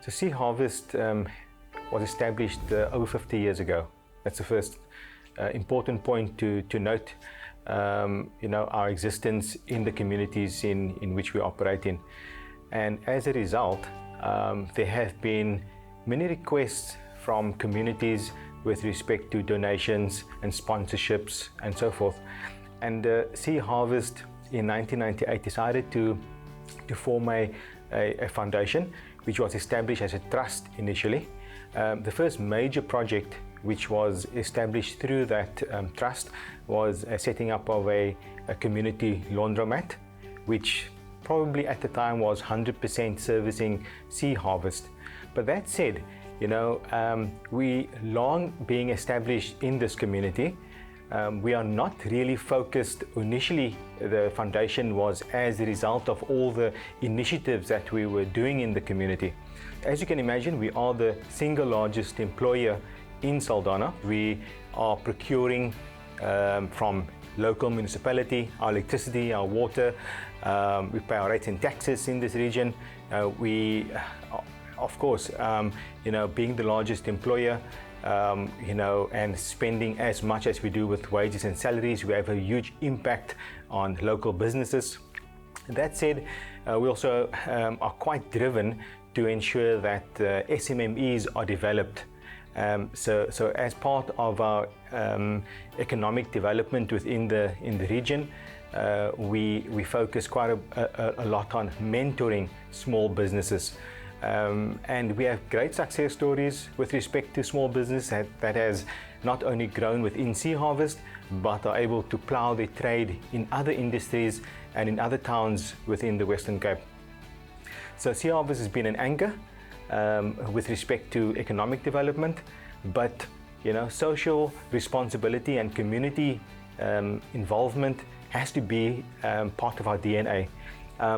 So Sea Harvest was established over 50 years ago. That's the first important point to note. Our existence in the communities in which we operate in. And as a result, there have been many requests from communities with respect to donations and sponsorships and so forth. And Sea Harvest in 1998 decided to form a foundation which was established as a trust initially. The first major project which was established through that trust was a setting up of a community laundromat, which probably at the time was 100% servicing Sea Harvest. But that said, we long being established in this community, we are not really focused. Initially, the foundation was as a result of all the initiatives that we were doing in the community. As you can imagine, we are the single largest employer in Saldanha. We are procuring from local municipality, our electricity, our water. We pay our rates and taxes in this region. Of course, being the largest employer, and spending as much as we do with wages and salaries, we have a huge impact on local businesses. That said, we also are quite driven to ensure that SMMEs are developed. So as part of our economic development within the region, we focus quite a lot on mentoring small businesses. And we have great success stories with respect to small business that has not only grown within Sea Harvest, but are able to plough their trade in other industries and in other towns within the Western Cape. So Sea Harvest has been an anchor with respect to economic development, but social responsibility and community involvement has to be part of our DNA.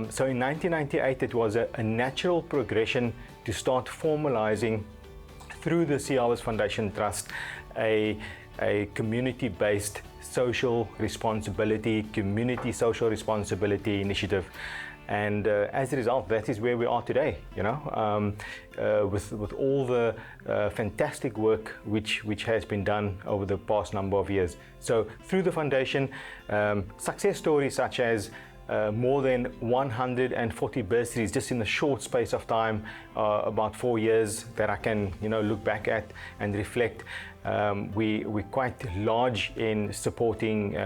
So in 1998, it was a natural progression to start formalizing through the Sea Harvest Foundation Trust a community-based social responsibility, community social responsibility initiative. And as a result, that is where we are today, with all the fantastic work which has been done over the past number of years. So through the foundation, success stories such as more than 140 bursaries just in the short space of time, about 4 years that I can look back at and reflect. We're quite large in supporting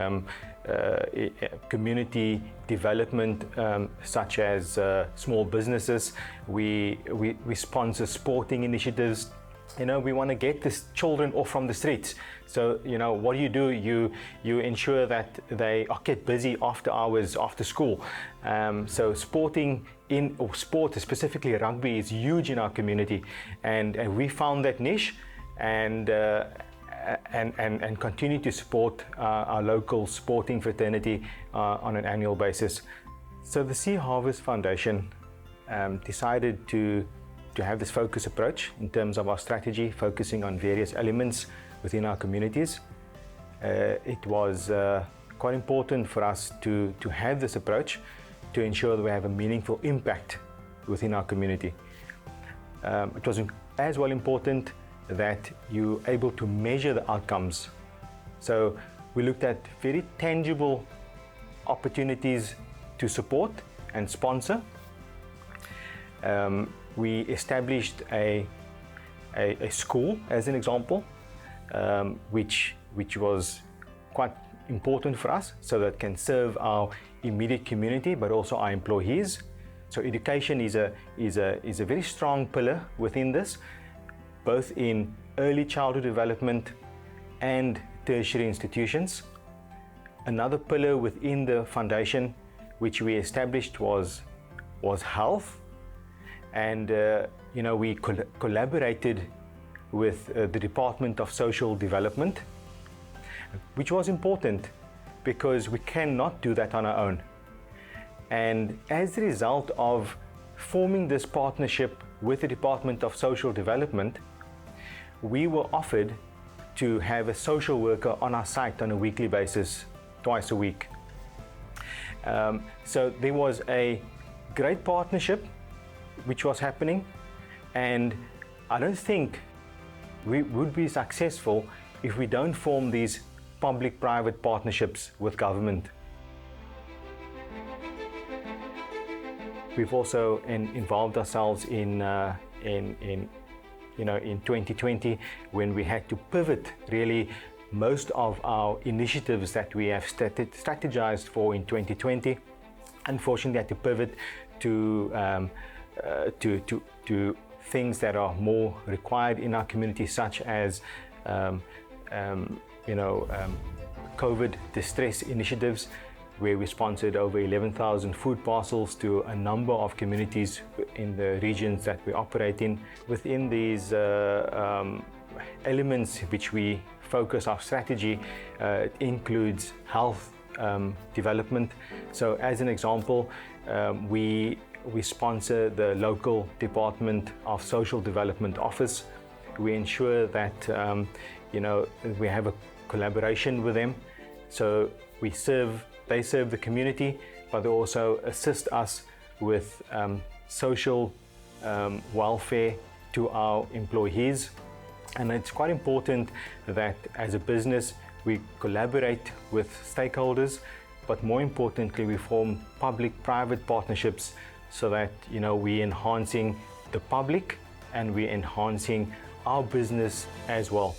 community development, such as small businesses. We sponsor sporting initiatives. We want to get these children off from the streets. So, what do? You ensure that they are kept busy after hours, after school. So sport, specifically rugby, is huge in our community, and we found that niche and continue to support our local sporting fraternity on an annual basis. So the Sea Harvest Foundation decided to have this focus approach in terms of our strategy, focusing on various elements within our communities. It was quite important for us to have this approach to ensure that we have a meaningful impact within our community. It was as well important that you're able to measure the outcomes. So we looked at very tangible opportunities to support and sponsor. We established a school as an example, which was quite important for us, so that can serve our immediate community but also our employees. So education is a very strong pillar within this, both in early childhood development and tertiary institutions. Another pillar within the foundation which we established was health. And we collaborated with the Department of Social Development, which was important because we cannot do that on our own. And as a result of forming this partnership with the Department of Social Development, we were offered to have a social worker on our site on a weekly basis, twice a week. So there was a great partnership which was happening, And I don't think we would be successful if we don't form these public-private partnerships with government. We've also involved ourselves in 2020, when we had to pivot really most of our initiatives that we have strategized for in 2020. Unfortunately, had to pivot to things that are more required in our community, such as COVID distress initiatives, where we sponsored over 11,000 food parcels to a number of communities in the regions that we operate in. Within these elements which we focus our strategy, it includes health development. So as an example, we sponsor the local Department of Social Development office. We ensure that we have a collaboration with them. So they serve the community, but they also assist us with social welfare to our employees. And it's quite important that as a business we collaborate with stakeholders, but more importantly we form public-private partnerships, so that we're enhancing the public and we're enhancing our business as well.